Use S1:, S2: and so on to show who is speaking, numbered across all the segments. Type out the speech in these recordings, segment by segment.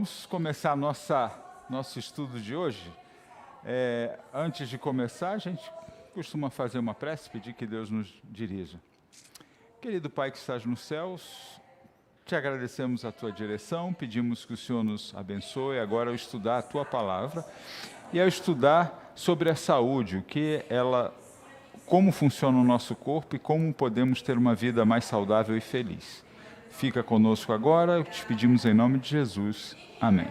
S1: Vamos começar nosso estudo de hoje. Antes de começar, a gente costuma fazer uma prece, pedir que Deus nos dirija. Querido Pai que estás nos céus, te agradecemos a Tua direção, pedimos que o Senhor nos abençoe agora ao estudar a Tua palavra e ao estudar sobre a saúde, como funciona o nosso corpo e como podemos ter uma vida mais saudável e feliz. Fica conosco agora, te pedimos em nome de Jesus. Amém.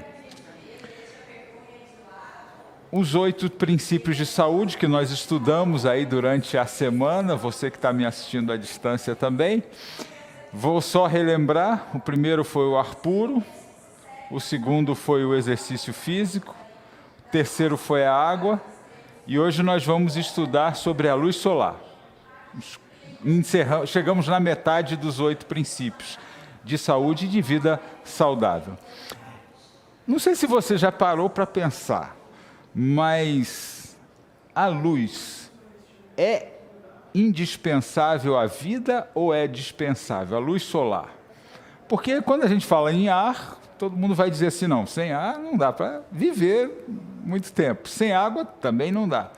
S1: Os 8 princípios de saúde que nós estudamos aí durante a semana, você que está me assistindo à distância também. Vou só relembrar, o primeiro foi o ar puro, o segundo foi o exercício físico, o terceiro foi a água, e hoje nós vamos estudar sobre a luz solar. Chegamos na metade dos 8 princípios de saúde e de vida saudável. Não sei se você já parou para pensar, mas a luz é indispensável à vida ou é dispensável? A luz solar. Porque quando a gente fala em ar, todo mundo vai dizer assim, não, sem ar não dá para viver muito tempo. Sem água também não dá.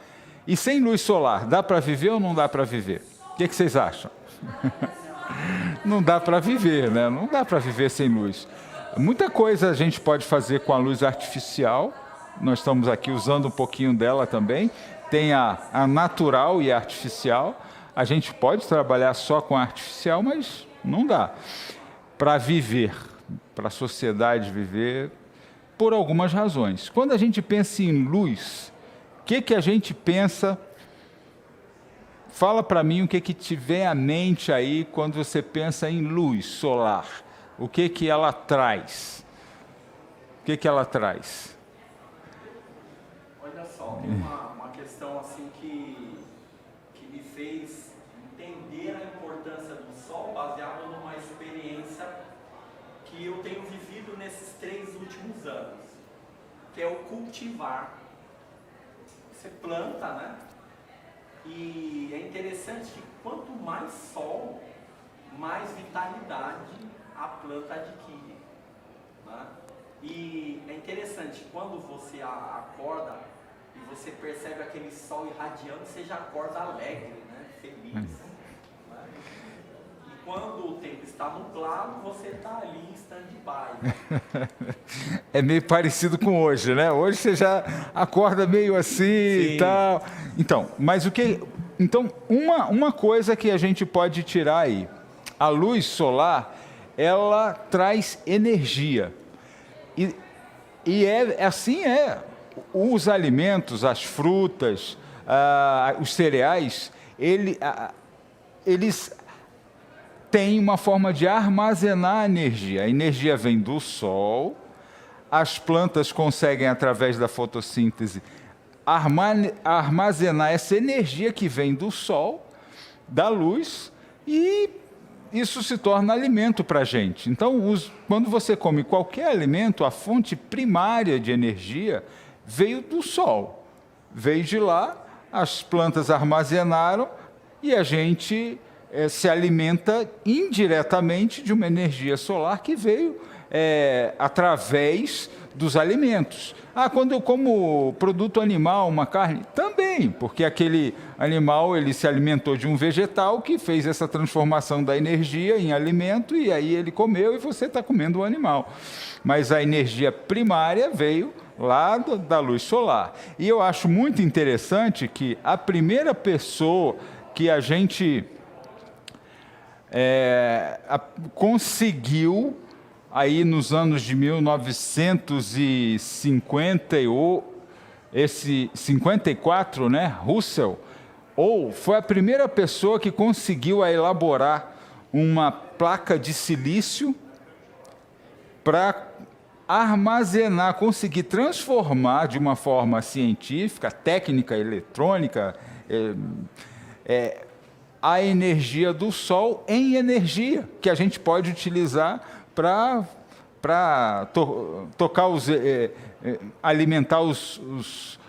S1: E sem luz solar, dá para viver ou não dá para viver? O que vocês acham? Não dá para viver, né? Não dá para viver sem luz. Muita coisa a gente pode fazer com a luz artificial. Nós estamos aqui usando um pouquinho dela também. Tem a natural e a artificial. A gente pode trabalhar só com a artificial, mas não dá para viver, para a sociedade viver, por algumas razões. Quando a gente pensa em luz, o que a gente pensa? Fala para mim o que te vem à mente aí quando você pensa em luz solar. O que ela traz? O que ela traz?
S2: Olha só, tem uma questão assim que me fez entender a importância do sol baseado numa experiência que eu tenho vivido nesses 3 últimos anos, que é o cultivar. Você planta, né? E é interessante que quanto mais sol, mais vitalidade a planta adquire, né? E é interessante, quando você acorda e você percebe aquele sol irradiando, você já acorda alegre, né? Feliz. Né? E quando o tempo está nublado, você está ali em stand-by.
S1: É meio parecido com hoje, né? Hoje você já acorda meio assim e tal. Então, mas uma coisa que a gente pode tirar aí, a luz solar, ela traz energia. E assim os alimentos, as frutas, os cereais, eles têm uma forma de armazenar energia. A energia vem do sol, as plantas conseguem, através da fotossíntese, armazenar essa energia que vem do sol, da luz, e isso se torna alimento para a gente. Então, quando você come qualquer alimento, a fonte primária de energia veio do sol. Veio de lá, as plantas armazenaram e a gente se alimenta indiretamente de uma energia solar que veio através dos alimentos. Quando eu como produto animal, uma carne, também, porque aquele animal ele se alimentou de um vegetal que fez essa transformação da energia em alimento e aí ele comeu e você está comendo o animal. Mas a energia primária veio lá da luz solar. E eu acho muito interessante que a primeira pessoa que a gente conseguiu aí nos anos de 1954, né, Russell, foi a primeira pessoa que conseguiu elaborar uma placa de silício para armazenar, conseguir transformar de uma forma científica, técnica, eletrônica, a energia do sol em energia que a gente pode utilizar para alimentar os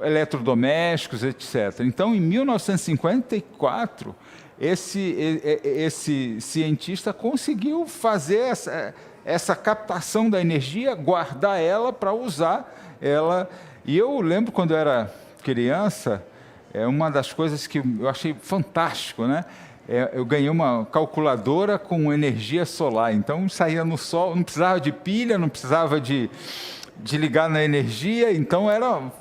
S1: eletrodomésticos, etc. Então, em 1954, esse cientista conseguiu fazer essa captação da energia, guardar ela para usar ela. E eu lembro quando eu era criança, uma das coisas que eu achei fantástico, né? Eu ganhei uma calculadora com energia solar, então saía no sol, não precisava de pilha, não precisava de ligar na energia, então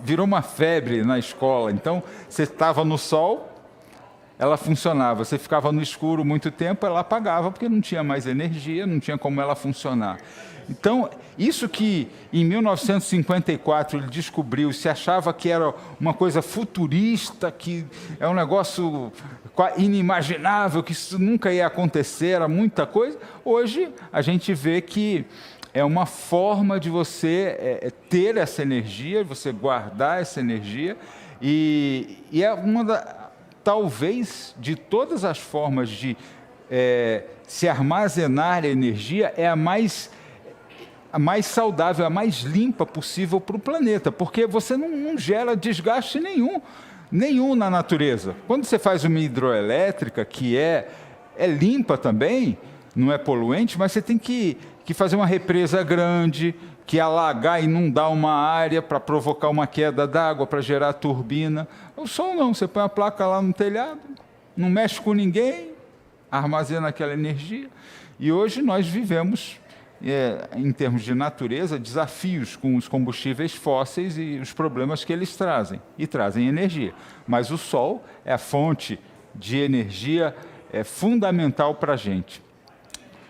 S1: virou uma febre na escola. Então você estava no sol, ela funcionava, você ficava no escuro muito tempo, ela apagava, porque não tinha mais energia, não tinha como ela funcionar. Então, isso que em 1954 ele descobriu, se achava que era uma coisa futurista, que é um negócio inimaginável, que isso nunca ia acontecer, era muita coisa, hoje a gente vê que é uma forma de você ter essa energia, você guardar essa energia, e é talvez, de todas as formas de se armazenar energia, é a mais saudável, a mais limpa possível para o planeta, porque você não gera desgaste nenhum na natureza. Quando você faz uma hidroelétrica, que é limpa também, não é poluente, mas você tem que fazer uma represa grande, que alagar e inundar uma área para provocar uma queda d'água, para gerar turbina. O sol não, você põe a placa lá no telhado, não mexe com ninguém, armazena aquela energia. E hoje nós vivemos, em termos de natureza, desafios com os combustíveis fósseis e os problemas que eles trazem, e trazem energia. Mas o sol é a fonte de energia fundamental para a gente.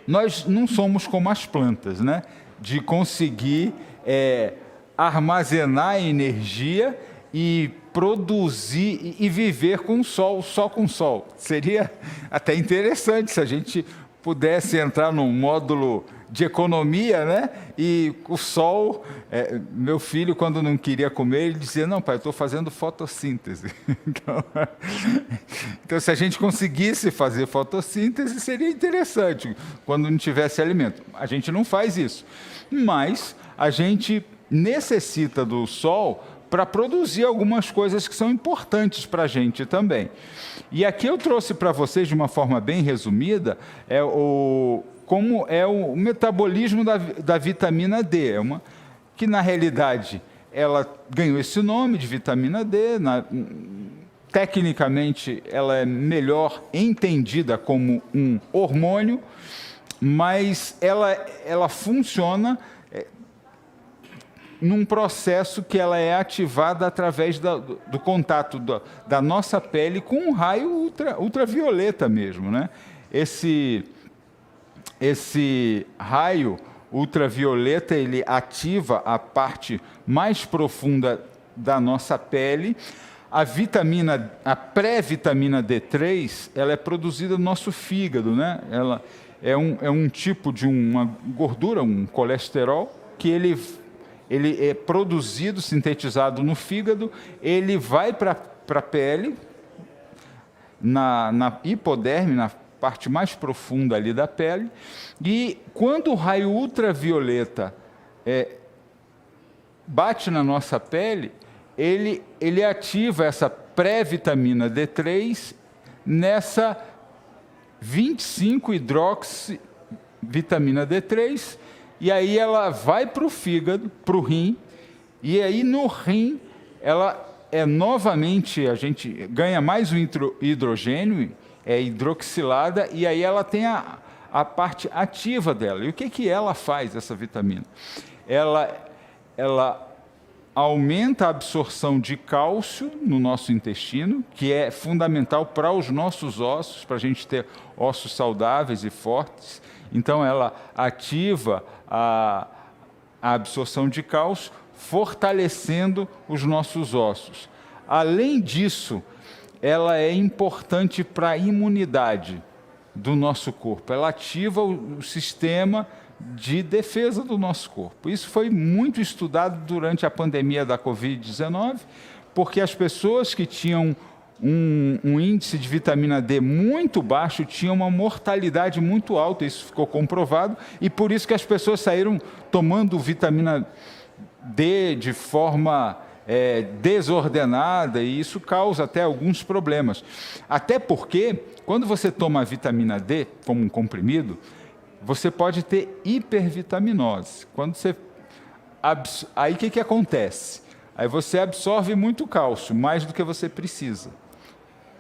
S1: Nós não somos como as plantas, né? De conseguir armazenar energia e produzir e viver com o sol, só com o sol. Seria até interessante se a gente pudesse entrar num módulo de economia, né? E o sol, meu filho, quando não queria comer, ele dizia, não, pai, eu estou fazendo fotossíntese. Então, se a gente conseguisse fazer fotossíntese, seria interessante, quando não tivesse alimento. A gente não faz isso, mas a gente necessita do sol para produzir algumas coisas que são importantes para a gente também. E aqui eu trouxe para vocês, de uma forma bem resumida, como é o metabolismo da vitamina D, que na realidade ela ganhou esse nome de vitamina D, tecnicamente ela é melhor entendida como um hormônio, mas ela funciona num processo que ela é ativada através do contato da nossa pele com um raio ultravioleta mesmo, né? Esse raio ultravioleta, ele ativa a parte mais profunda da nossa pele. A pré-vitamina D3, ela é produzida no nosso fígado, né? Ela é um tipo de uma gordura, um colesterol, que ele é produzido, sintetizado no fígado, ele vai para a pele, na hipoderme, na parte mais profunda ali da pele, e quando o raio ultravioleta bate na nossa pele, ele ativa essa pré-vitamina D3 nessa 25-hidroxivitamina D3, e aí ela vai para o fígado, para o rim, e aí no rim ela novamente, a gente ganha mais um hidrogênio, é hidroxilada, e aí ela tem a parte ativa dela. E o que ela faz, essa vitamina? Ela aumenta a absorção de cálcio no nosso intestino, que é fundamental para os nossos ossos, para a gente ter ossos saudáveis e fortes. Então, ela ativa a absorção de cálcio, fortalecendo os nossos ossos. Além disso, ela é importante para a imunidade do nosso corpo. Ela ativa o sistema de defesa do nosso corpo. Isso foi muito estudado durante a pandemia da Covid-19, porque as pessoas que tinham um índice de vitamina D muito baixo tinham uma mortalidade muito alta, isso ficou comprovado, e por isso que as pessoas saíram tomando vitamina D de forma desordenada, e isso causa até alguns problemas. Até porque, quando você toma a vitamina D como um comprimido, você pode ter hipervitaminose. Quando você aí o que acontece? Aí você absorve muito cálcio, mais do que você precisa.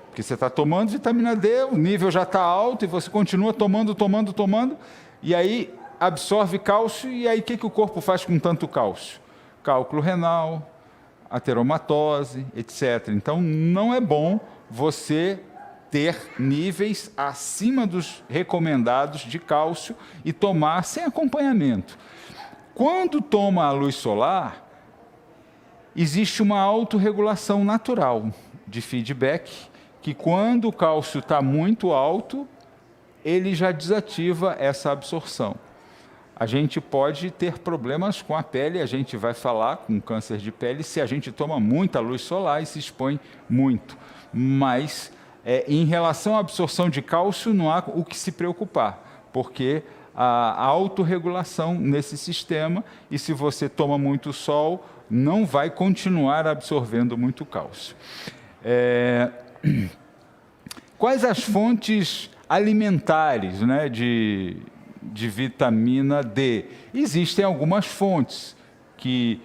S1: Porque você está tomando vitamina D, o nível já está alto, e você continua tomando, e aí absorve cálcio, e aí o que o corpo faz com tanto cálcio? Cálculo renal, ateromatose, etc. Então, não é bom você ter níveis acima dos recomendados de cálcio e tomar sem acompanhamento. Quando toma a luz solar, existe uma autorregulação natural de feedback, que quando o cálcio está muito alto, ele já desativa essa absorção. A gente pode ter problemas com a pele, a gente vai falar com câncer de pele se a gente toma muita luz solar e se expõe muito. Mas, em relação à absorção de cálcio, não há o que se preocupar, porque a autorregulação nesse sistema, e se você toma muito sol, não vai continuar absorvendo muito cálcio. Quais as fontes alimentares, né, de vitamina D? Existem algumas fontes, que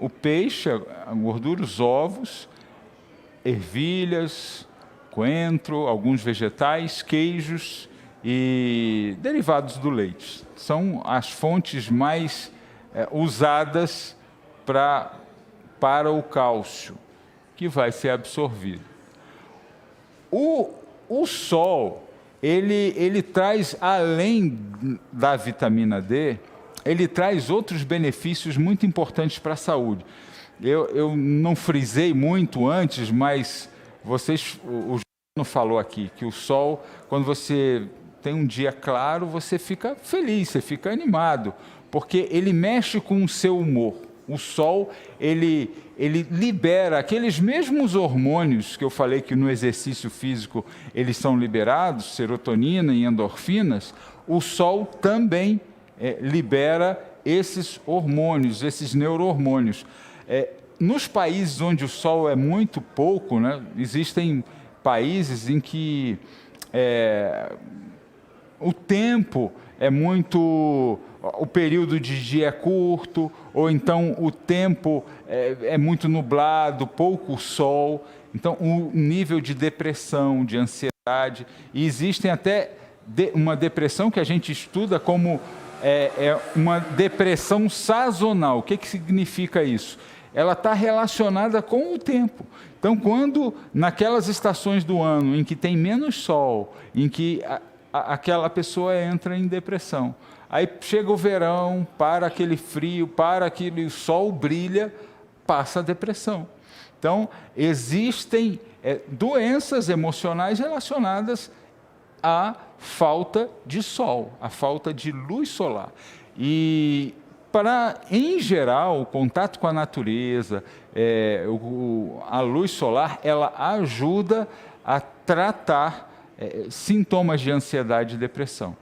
S1: o peixe, a gordura, os ovos, ervilhas, coentro, alguns vegetais, queijos e derivados do leite. São as fontes mais usadas para o cálcio, que vai ser absorvido. O sol, ele traz, além da vitamina D, ele traz outros benefícios muito importantes para a saúde. Eu não frisei muito antes, mas o João falou aqui, que o sol, quando você tem um dia claro, você fica feliz, você fica animado, porque ele mexe com o seu humor. O sol, ele libera aqueles mesmos hormônios que eu falei que no exercício físico eles são liberados, serotonina e endorfinas. O sol também libera esses hormônios, esses neurohormônios. Nos países onde o sol é muito pouco, né, existem países em que o tempo é muito... o período de dia é curto, ou então o tempo é muito nublado, pouco sol. Então, o nível de depressão, de ansiedade, e existem até uma depressão que a gente estuda como uma depressão sazonal. O que significa isso? Ela está relacionada com o tempo. Então, quando naquelas estações do ano em que tem menos sol, em que aquela pessoa entra em depressão, aí chega o verão, para aquele frio, para aquele sol brilha, passa a depressão. Então, existem doenças emocionais relacionadas à falta de sol, à falta de luz solar. E, em geral, o contato com a natureza, a luz solar, ela ajuda a tratar sintomas de ansiedade e depressão.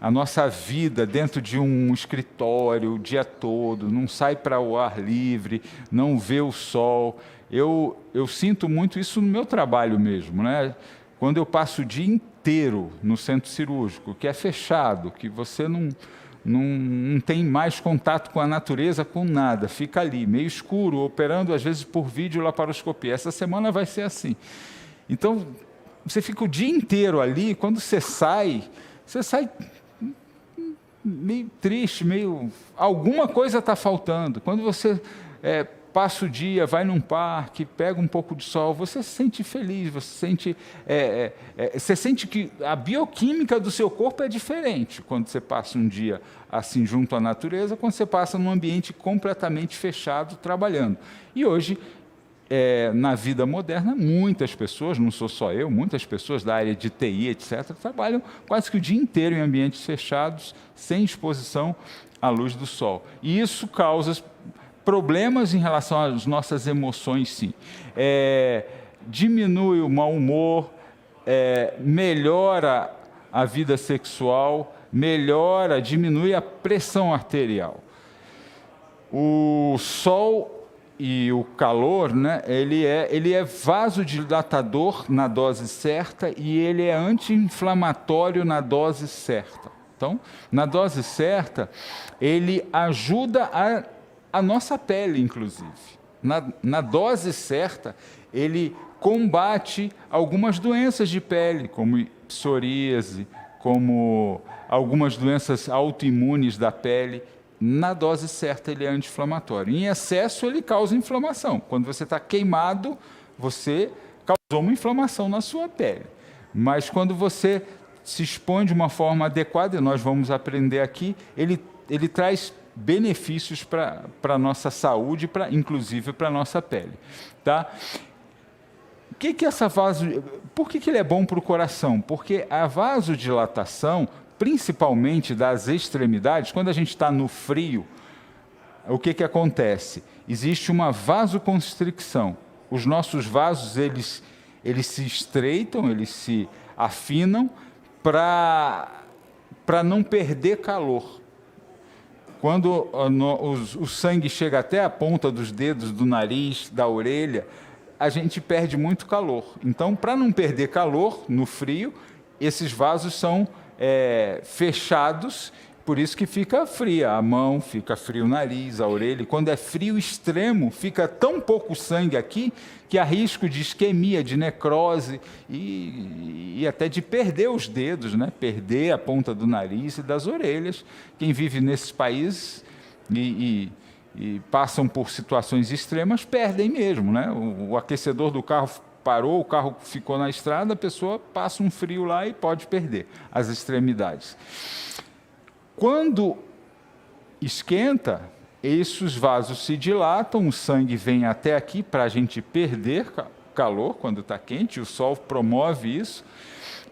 S1: A nossa vida dentro de um escritório o dia todo, não sai para o ar livre, não vê o sol. Eu sinto muito isso no meu trabalho mesmo, né? Quando eu passo o dia inteiro no centro cirúrgico, que é fechado, que você não tem mais contato com a natureza, com nada, fica ali, meio escuro, operando às vezes por videolaparoscopia. Essa semana vai ser assim. Então, você fica o dia inteiro ali, quando você sai meio triste, alguma coisa está faltando. Quando você passa o dia, vai num parque, pega um pouco de sol, você se sente feliz, você sente que a bioquímica do seu corpo é diferente quando você passa um dia assim junto à natureza, quando você passa num ambiente completamente fechado, trabalhando. E hoje, na vida moderna, muitas pessoas, não sou só eu, muitas pessoas da área de TI, etc., trabalham quase que o dia inteiro em ambientes fechados, sem exposição à luz do sol. E isso causa problemas em relação às nossas emoções, sim. Diminui o mau humor, melhora a vida sexual, diminui a pressão arterial. O sol e o calor, né, ele é vasodilatador na dose certa e ele é anti-inflamatório na dose certa. Então, na dose certa, ele ajuda a nossa pele, inclusive. Na dose certa, ele combate algumas doenças de pele, como psoríase, como algumas doenças autoimunes da pele. Na dose certa, ele é anti-inflamatório. Em excesso, ele causa inflamação. Quando você está queimado, você causou uma inflamação na sua pele. Mas quando você se expõe de uma forma adequada, e nós vamos aprender aqui, ele traz benefícios para a nossa saúde, inclusive para a nossa pele. Tá? Por que ele é bom para o coração? Porque a vasodilatação, principalmente das extremidades, quando a gente está no frio, o que acontece? Existe uma vasoconstricção. Os nossos vasos, eles se estreitam, eles se afinam para não perder calor. Quando o sangue chega até a ponta dos dedos, do nariz, da orelha, a gente perde muito calor. Então, para não perder calor no frio, esses vasos são fechados, por isso que fica fria a mão, fica frio o nariz, a orelha. Quando é frio extremo, fica tão pouco sangue aqui que há risco de isquemia, de necrose e até de perder os dedos, né? Perder a ponta do nariz e das orelhas. Quem vive nesses países e passam por situações extremas perdem mesmo, né? O aquecedor do carro parou, o carro ficou na estrada, a pessoa passa um frio lá e pode perder as extremidades. Quando esquenta, esses vasos se dilatam, o sangue vem até aqui para a gente perder calor quando está quente, o sol promove isso,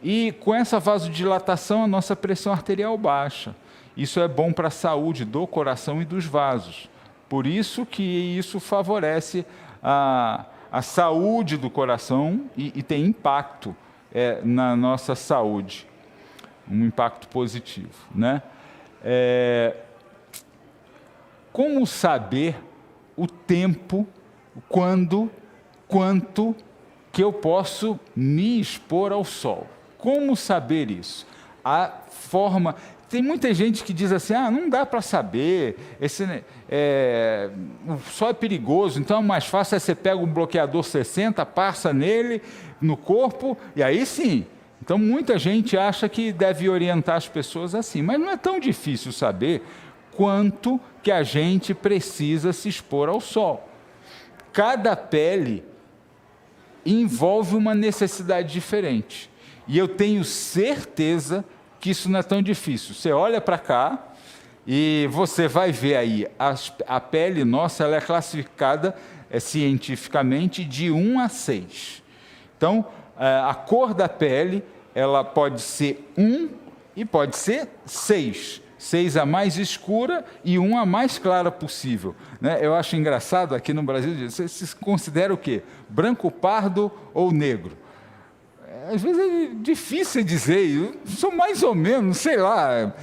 S1: e com essa vasodilatação a nossa pressão arterial baixa. Isso é bom para a saúde do coração e dos vasos. Por isso que isso favorece a saúde do coração e tem impacto na nossa saúde, um impacto positivo, né? Como saber o tempo, quanto que eu posso me expor ao sol? Como saber isso? A forma... Tem muita gente que diz assim, não dá para saber, o sol é perigoso, então mais fácil você pega um bloqueador 60, passa nele, no corpo, e aí sim. Então muita gente acha que deve orientar as pessoas assim, mas não é tão difícil saber quanto que a gente precisa se expor ao sol. Cada pele envolve uma necessidade diferente, e eu tenho certeza que isso não é tão difícil. Você olha para cá e você vai ver aí, a pele nossa ela é classificada cientificamente de 1 a 6. Então, a cor da pele ela pode ser 1 e pode ser 6. 6 a mais escura e 1 a mais clara possível. Né? Eu acho engraçado, aqui no Brasil, você se considera o quê? Branco, pardo ou negro? Às vezes é difícil dizer, eu sou mais ou menos, sei lá.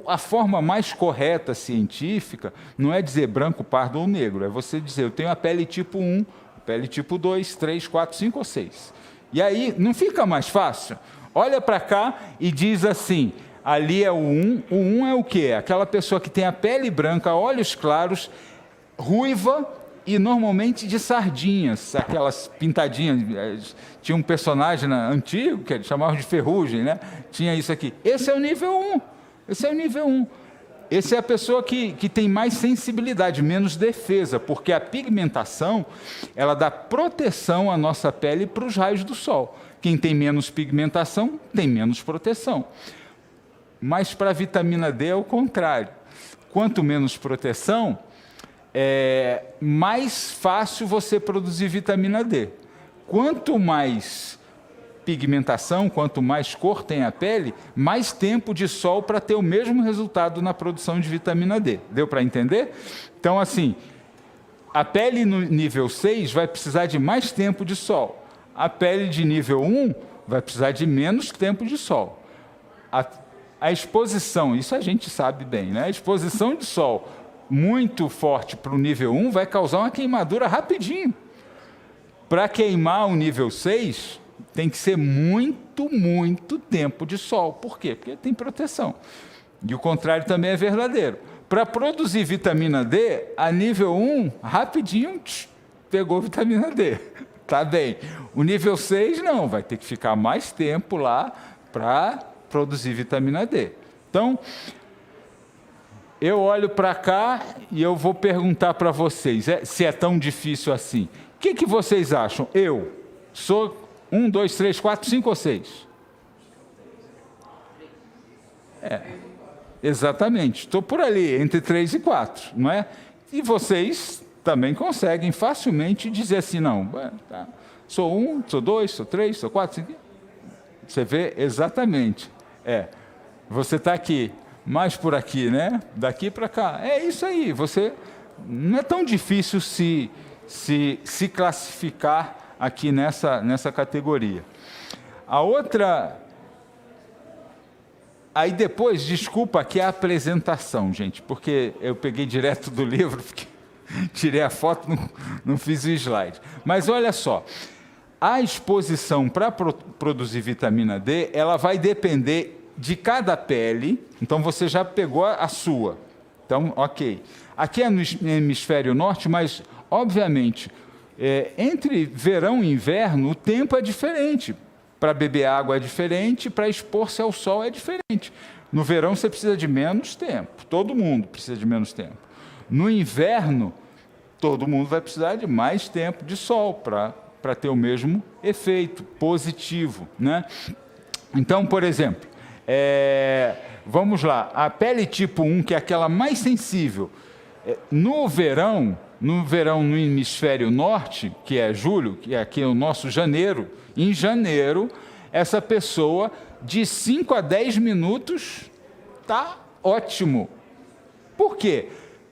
S1: A forma mais correta científica não é dizer branco, pardo ou negro, é você dizer, eu tenho a pele tipo 1, a pele tipo 2, 3, 4, 5 ou 6. E aí, não fica mais fácil? Olha para cá e diz assim, ali é o 1 é o quê? Aquela pessoa que tem a pele branca, olhos claros, ruiva, e normalmente de sardinhas, aquelas pintadinhas. Tinha um personagem antigo, que eles chamavam de Ferrugem, né? Tinha isso aqui. Esse é o nível 1. Esse é o nível 1. Essa é a pessoa que tem mais sensibilidade, menos defesa, porque a pigmentação, ela dá proteção à nossa pele para os raios do sol. Quem tem menos pigmentação, tem menos proteção. Mas para a vitamina D é o contrário. Quanto menos proteção, mais fácil você produzir vitamina D. Quanto mais pigmentação, quanto mais cor tem a pele, mais tempo de sol para ter o mesmo resultado na produção de vitamina D. Deu para entender? Então, assim, a pele no nível 6 vai precisar de mais tempo de sol. A pele de nível 1 vai precisar de menos tempo de sol. A exposição, isso a gente sabe bem, né? A exposição de sol muito forte para o nível 1 vai causar uma queimadura rapidinho. Para queimar o nível 6, tem que ser muito tempo de sol. Por quê? Porque tem proteção. E o contrário também é verdadeiro. Para produzir vitamina D, a nível 1, rapidinho, pegou vitamina D. Tá bem. O nível 6, não, vai ter que ficar mais tempo lá para produzir vitamina D. Então, eu olho para cá e eu vou perguntar para vocês, se é tão difícil assim. O que vocês acham? Eu sou 1, 2, 3, 4, 5 ou 6? Exatamente. Estou por ali, entre 3 e 4, não é? E vocês também conseguem facilmente dizer assim, não, tá, sou 1, sou 2, sou 3, sou 4, 5. Você vê exatamente. Você está aqui, mais por aqui, né? Daqui para cá. É isso aí. Você não é tão difícil se classificar aqui nessa categoria. A outra... Aí depois, desculpa aqui a apresentação, gente, porque eu peguei direto do livro, porque tirei a foto, não fiz o slide. Mas olha só, a exposição para produzir vitamina D, ela vai depender de cada pele. Então você já pegou a sua. Então, ok. Aqui é no hemisfério norte, mas, obviamente, entre verão e inverno, o tempo é diferente. Para beber água é diferente, para expor-se ao sol é diferente. No verão você precisa de menos tempo, todo mundo precisa de menos tempo. No inverno, todo mundo vai precisar de mais tempo de sol para ter o mesmo efeito positivo, né? Então, por exemplo, vamos lá, a pele tipo 1, que é aquela mais sensível, no verão no hemisfério norte, que é julho, que é aqui o nosso janeiro, em janeiro, essa pessoa de 5 a 10 minutos está ótimo. Por quê?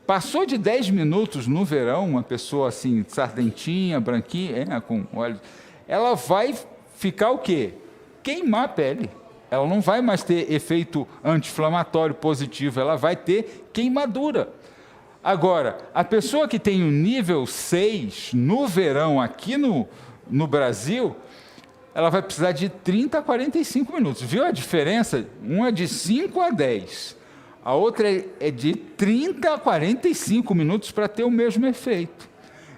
S1: Passou de 10 minutos no verão, uma pessoa assim, sardentinha, branquinha, com olhos, ela vai ficar o quê? Queimar a pele. Ela não vai mais ter efeito anti-inflamatório positivo, ela vai ter queimadura. Agora, a pessoa que tem o nível 6 no verão aqui no Brasil, ela vai precisar de 30 a 45 minutos. Viu a diferença? Uma é de 5 a 10. A outra é de 30 a 45 minutos para ter o mesmo efeito.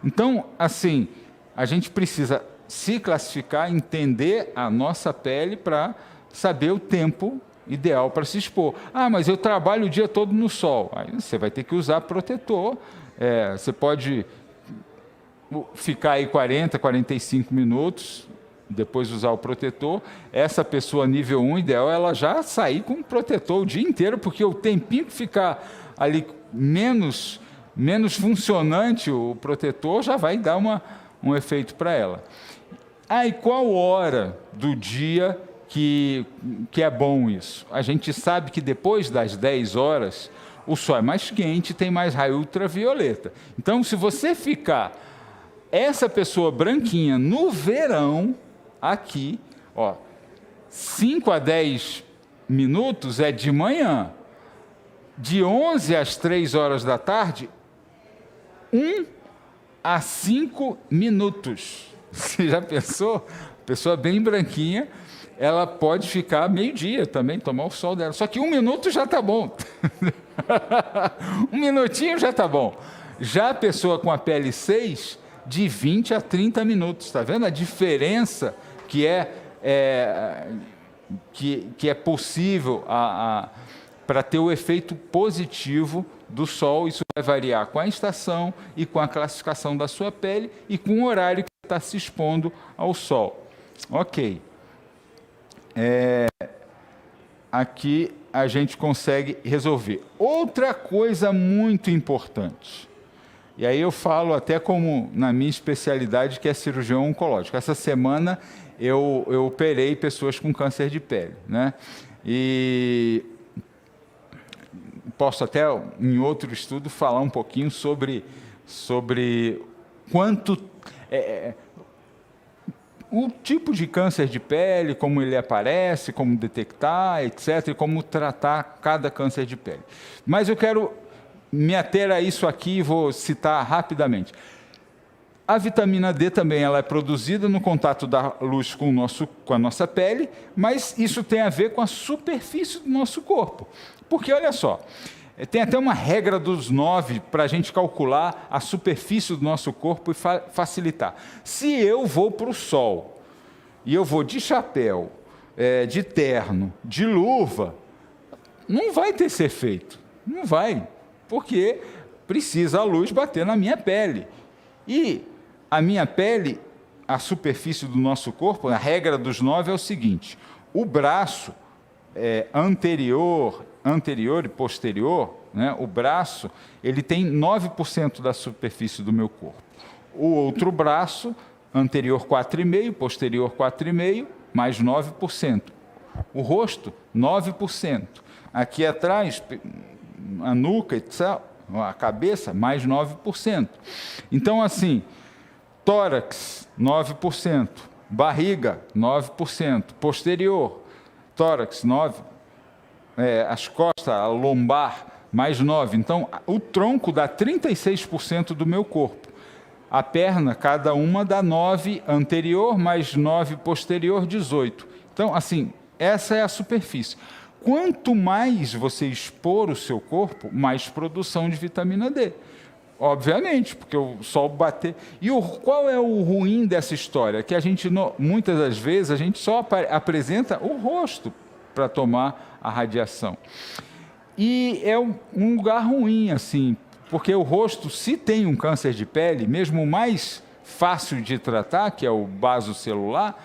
S1: Então, assim, a gente precisa se classificar, entender a nossa pele para saber o tempo ideal para se expor. Ah, mas eu trabalho o dia todo no sol. Aí você vai ter que usar protetor. Você pode ficar aí 40, 45 minutos, depois usar o protetor. Essa pessoa nível 1, ideal ela já sair com protetor o dia inteiro, porque o tempinho que ficar ali menos funcionante o protetor já vai dar um efeito para ela. E qual hora do dia que é bom isso? A gente sabe que depois das 10 horas, o sol é mais quente, tem mais raio ultravioleta. Então, se você ficar essa pessoa branquinha no verão, aqui, 5 a 10 minutos é de manhã. De 11 às 3 horas da tarde, 1 a 5 minutos. Você já pensou? Pessoa bem branquinha, ela pode ficar meio-dia também, tomar o sol dela. Só que 1 minuto já está bom. 1 minutinho já está bom. Já a pessoa com a pele 6, de 20 a 30 minutos. Está vendo a diferença que é possível para ter o efeito positivo do sol? Isso vai variar com a estação e com a classificação da sua pele e com o horário que está se expondo ao sol. Ok. Aqui a gente consegue resolver. Outra coisa muito importante, e aí eu falo até como na minha especialidade, que é cirurgião oncológico. Essa semana eu operei pessoas com câncer de pele, né? E posso até, em outro estudo, falar um pouquinho sobre quanto... o tipo de câncer de pele, como ele aparece, como detectar, etc., e como tratar cada câncer de pele. Mas eu quero me ater a isso aqui e vou citar rapidamente. A vitamina D também ela é produzida no contato da luz com a nossa pele, mas isso tem a ver com a superfície do nosso corpo. Porque, olha só, tem até uma regra dos 9 para a gente calcular a superfície do nosso corpo e facilitar. Se eu vou para o sol e eu vou de chapéu, de terno, de luva, não vai ter esse efeito. Não vai, porque precisa a luz bater na minha pele. E a minha pele, a superfície do nosso corpo, a regra dos 9 é o seguinte: o braço anterior e posterior, né, o braço, ele tem 9% da superfície do meu corpo. O outro braço, anterior 4,5%, posterior 4,5%, mais 9%. O rosto, 9%. Aqui atrás, a nuca, etc., a cabeça, mais 9%. Então, assim, tórax, 9%, barriga, 9%, posterior, tórax, 9%, as costas, a lombar, mais 9%. Então, o tronco dá 36% do meu corpo. A perna, cada uma dá 9% anterior, mais 9% posterior, 18%. Então, assim, essa é a superfície. Quanto mais você expor o seu corpo, mais produção de vitamina D. Obviamente, porque o sol bater... E qual é o ruim dessa história? Que a gente, muitas das vezes, a gente só apresenta o rosto para tomar a radiação. E é um lugar ruim, assim, porque o rosto, se tem um câncer de pele, mesmo o mais fácil de tratar, que é o basocelular,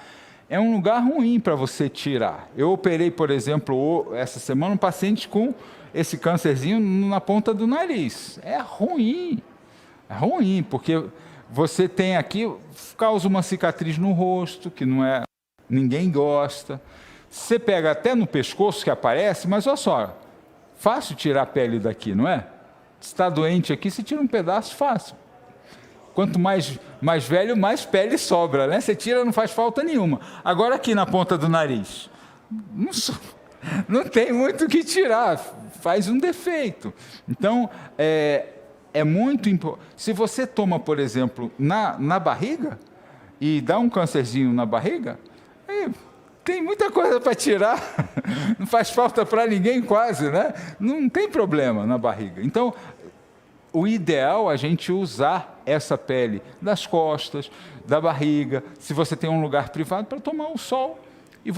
S1: é um lugar ruim para você tirar. Eu operei, por exemplo, essa semana, um paciente com esse câncerzinho na ponta do nariz. É ruim, porque você tem aqui, causa uma cicatriz no rosto, que ninguém gosta. Você pega até no pescoço que aparece, mas olha só, fácil tirar a pele daqui, não é? Se está doente aqui, você tira um pedaço fácil. Quanto mais velho, mais pele sobra, né? Você tira, não faz falta nenhuma. Agora aqui na ponta do nariz, não tem muito o que tirar, faz um defeito. Então, é muito importante. Se você toma, por exemplo, na barriga, e dá um câncerzinho na barriga, tem muita coisa para tirar, não faz falta para ninguém quase, né? Não tem problema na barriga. Então, o ideal é a gente usar essa pele das costas, da barriga, se você tem um lugar privado, para tomar o sol. E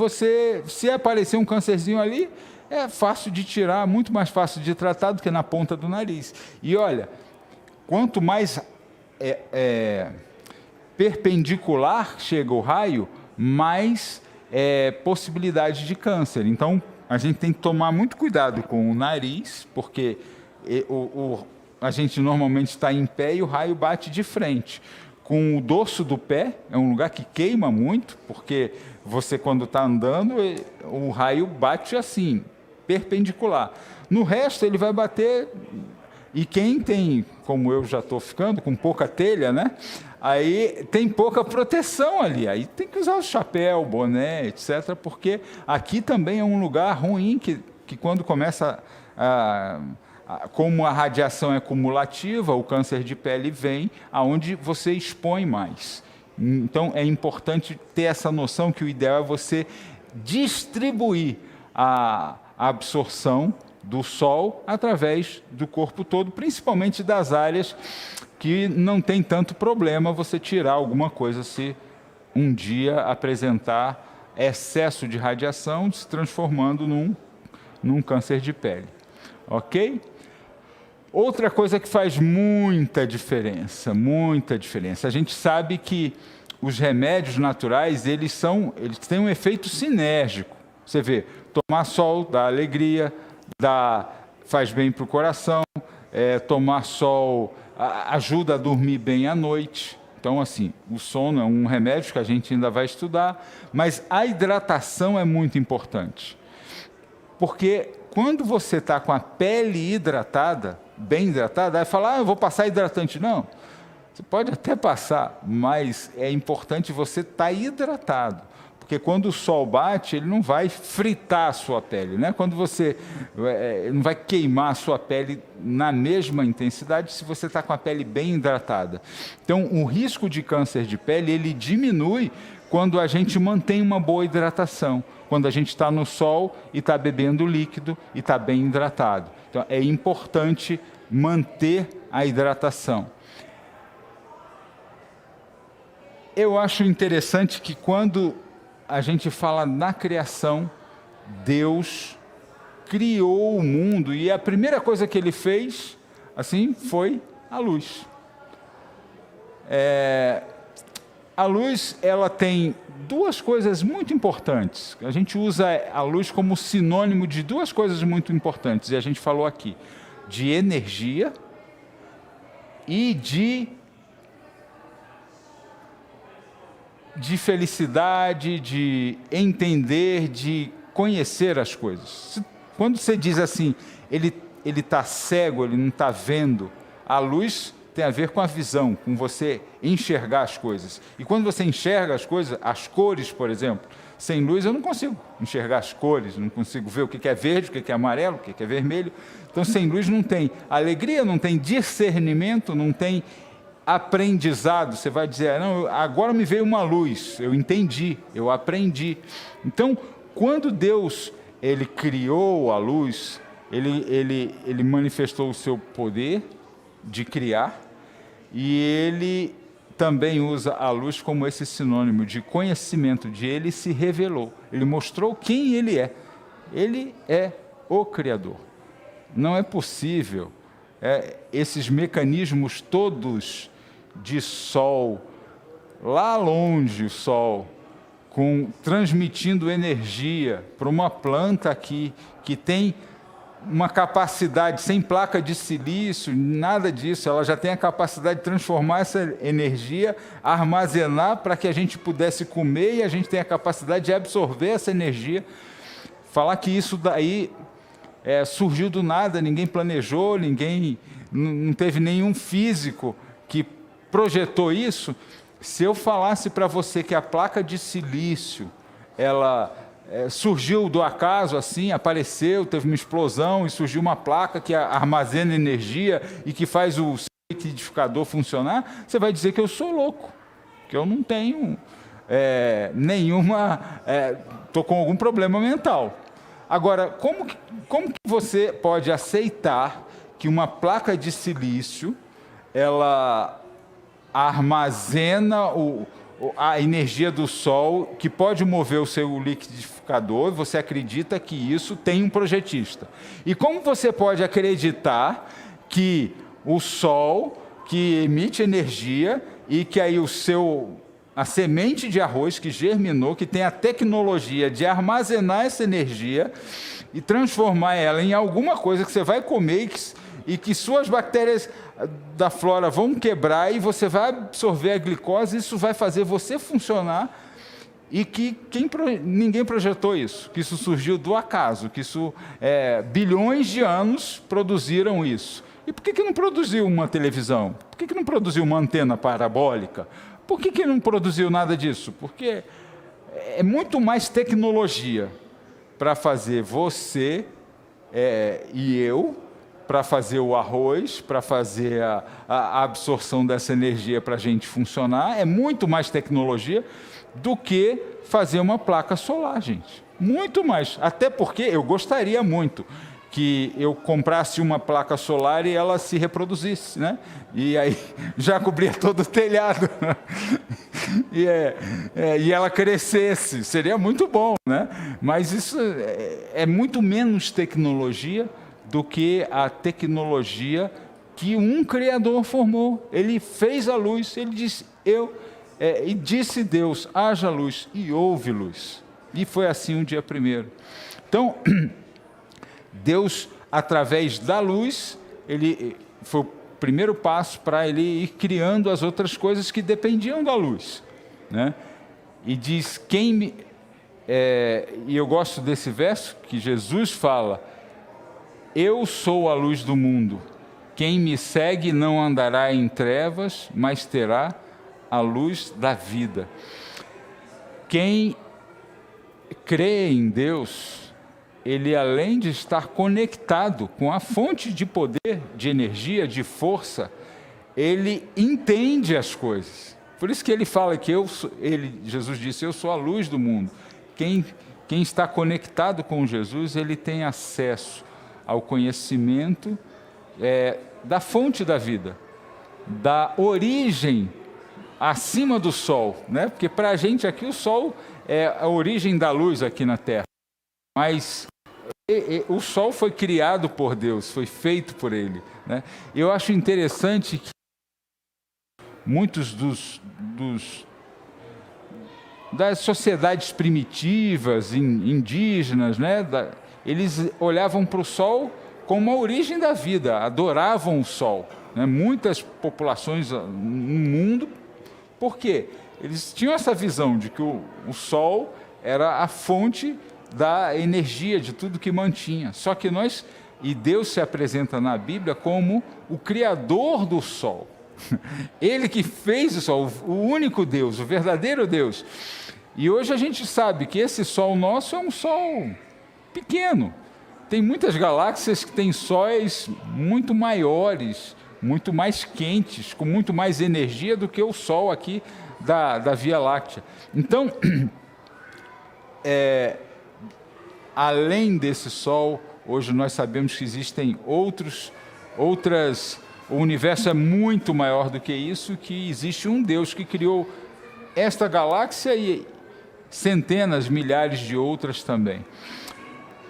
S1: se aparecer um câncerzinho ali, é fácil de tirar, muito mais fácil de tratar do que na ponta do nariz. E olha, quanto mais perpendicular chega o raio, mais possibilidade de câncer. Então, a gente tem que tomar muito cuidado com o nariz, porque a gente normalmente está em pé e o raio bate de frente. Com o dorso do pé, é um lugar que queima muito, porque você, quando está andando, o raio bate assim, perpendicular. No resto, ele vai bater... E quem tem, como eu já estou ficando, com pouca telha, né? Aí tem pouca proteção ali. Aí tem que usar o chapéu, boné, etc., porque aqui também é um lugar ruim que quando começa como a radiação é cumulativa, o câncer de pele vem aonde você expõe mais. Então, é importante ter essa noção que o ideal é você distribuir a absorção do sol através do corpo todo, principalmente das áreas que não tem tanto problema você tirar alguma coisa se um dia apresentar excesso de radiação, se transformando num câncer de pele. Ok? Outra coisa que faz muita diferença. A gente sabe que os remédios naturais, eles têm um efeito sinérgico. Você vê, tomar sol dá alegria, faz bem para o coração, tomar sol ajuda a dormir bem à noite. Então, assim, o sono é um remédio que a gente ainda vai estudar, mas a hidratação é muito importante. Porque quando você está com a pele hidratada, bem hidratada, aí fala, eu vou passar hidratante. Não, você pode até passar, mas é importante você estar hidratado. Porque quando o sol bate, ele não vai fritar a sua pele, né? Quando você não vai queimar a sua pele na mesma intensidade se você está com a pele bem hidratada. Então, o risco de câncer de pele, ele diminui quando a gente mantém uma boa hidratação, quando a gente está no sol e está bebendo líquido e está bem hidratado. Então, é importante manter a hidratação. Eu acho interessante que quando a gente fala na criação, Deus criou o mundo e a primeira coisa que ele fez, assim, foi a luz. A luz, ela tem duas coisas muito importantes. A gente usa a luz como sinônimo de duas coisas muito importantes, e a gente falou aqui, de energia e de felicidade, de entender, de conhecer as coisas. Quando você diz assim, ele está cego, ele não está vendo, a luz tem a ver com a visão, com você enxergar as coisas. E quando você enxerga as coisas, as cores, por exemplo, sem luz eu não consigo enxergar as cores, não consigo ver o que é verde, o que é amarelo, o que é vermelho. Então, sem luz não tem alegria, não tem discernimento, não tem aprendizado. Você vai dizer, não, agora me veio uma luz, eu entendi, eu aprendi. Então, quando Deus ele criou a luz, ele manifestou o seu poder de criar, e ele também usa a luz como esse sinônimo de conhecimento, de ele se revelou, ele mostrou quem ele é. Ele é o Criador. Não é possível esses mecanismos todos de sol, lá longe o sol, transmitindo energia para uma planta aqui, que tem uma capacidade, sem placa de silício, nada disso, ela já tem a capacidade de transformar essa energia, armazenar para que a gente pudesse comer, e a gente tem a capacidade de absorver essa energia. Falar que isso daí surgiu do nada, ninguém planejou, não teve nenhum físico que projetou isso. Se eu falasse para você que a placa de silício, ela surgiu do acaso, assim, apareceu, teve uma explosão e surgiu uma placa que armazena energia e que faz o liquidificador funcionar, você vai dizer que eu sou louco, que eu não tenho estou com algum problema mental. Agora, como que você pode aceitar que uma placa de silício, ela armazena a energia do sol, que pode mover o seu liquidificador, você acredita que isso tem um projetista? E como você pode acreditar que o sol, que emite energia, e que aí a semente de arroz que germinou, que tem a tecnologia de armazenar essa energia e transformar ela em alguma coisa que você vai comer e que suas bactérias da flora vão quebrar e você vai absorver a glicose, isso vai fazer você funcionar, e que ninguém projetou isso, que isso surgiu do acaso, que isso bilhões de anos produziram isso. E por que não produziu uma televisão? Por que não produziu uma antena parabólica? Por que não produziu nada disso? Porque é muito mais tecnologia para fazer você e eu, para fazer o arroz, para fazer a absorção dessa energia para a gente funcionar, é muito mais tecnologia do que fazer uma placa solar, gente. Muito mais. Até porque eu gostaria muito que eu comprasse uma placa solar e ela se reproduzisse, né? E aí já cobria todo o telhado. E ela crescesse. Seria muito bom, né? Mas isso é muito menos tecnologia do que a tecnologia que um Criador formou. Ele fez a luz, ele disse, e disse Deus, haja luz, e houve luz. E foi assim o dia primeiro. Então, Deus, através da luz, ele foi o primeiro passo para ele ir criando as outras coisas que dependiam da luz, né? E diz, e eu gosto desse verso, que Jesus fala, eu sou a luz do mundo, quem me segue não andará em trevas, mas terá a luz da vida. Quem crê em Deus, ele, além de estar conectado com a fonte de poder, de energia, de força, ele entende as coisas. Por isso que ele fala que Jesus disse, eu sou a luz do mundo. Quem está conectado com Jesus, ele tem acesso ao conhecimento da fonte da vida, da origem acima do sol, né? Porque para a gente aqui o sol é a origem da luz aqui na Terra, mas o sol foi criado por Deus, foi feito por Ele, né? Eu acho interessante que muitos das sociedades primitivas, indígenas, né? Eles olhavam para o sol como a origem da vida, adoravam o sol, né? Muitas populações no mundo, por quê? Eles tinham essa visão de que o sol era a fonte da energia, de tudo que mantinha. Só que Deus se apresenta na Bíblia como o Criador do sol. Ele que fez o sol, o único Deus, o verdadeiro Deus. E hoje a gente sabe que esse sol nosso é um sol pequeno. Tem muitas galáxias que têm sóis muito maiores, muito mais quentes, com muito mais energia do que o Sol aqui da Via Láctea. Então, além desse Sol, hoje nós sabemos que existem outras. O universo é muito maior do que isso, que existe um Deus que criou esta galáxia e centenas, milhares de outras também.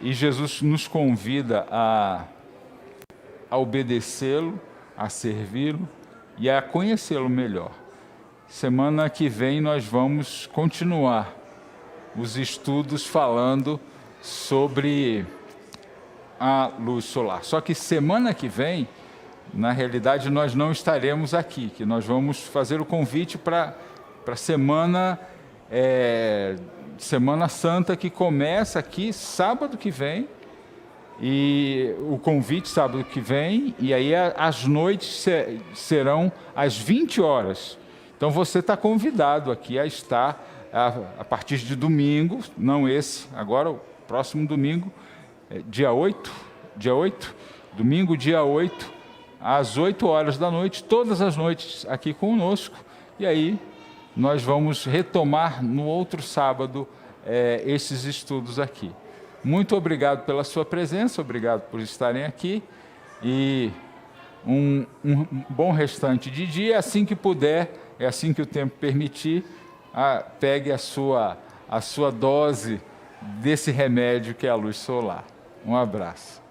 S1: E Jesus nos convida a obedecê-lo, a servi-lo e a conhecê-lo melhor. Semana que vem nós vamos continuar os estudos falando sobre a luz solar. Só que semana que vem, na realidade, nós não estaremos aqui, que nós vamos fazer o convite para a Semana Santa, que começa aqui sábado que vem, e o convite sábado que vem, e aí as noites serão às 20 horas. Então você está convidado aqui a estar a partir de domingo, não esse, agora o próximo domingo, dia 8, domingo dia 8, às 8 horas da noite, todas as noites aqui conosco, e aí nós vamos retomar no outro sábado esses estudos aqui. Muito obrigado pela sua presença, obrigado por estarem aqui, e um bom restante de dia. Assim que puder, assim que o tempo permitir, pegue a sua dose desse remédio que é a luz solar. Um abraço.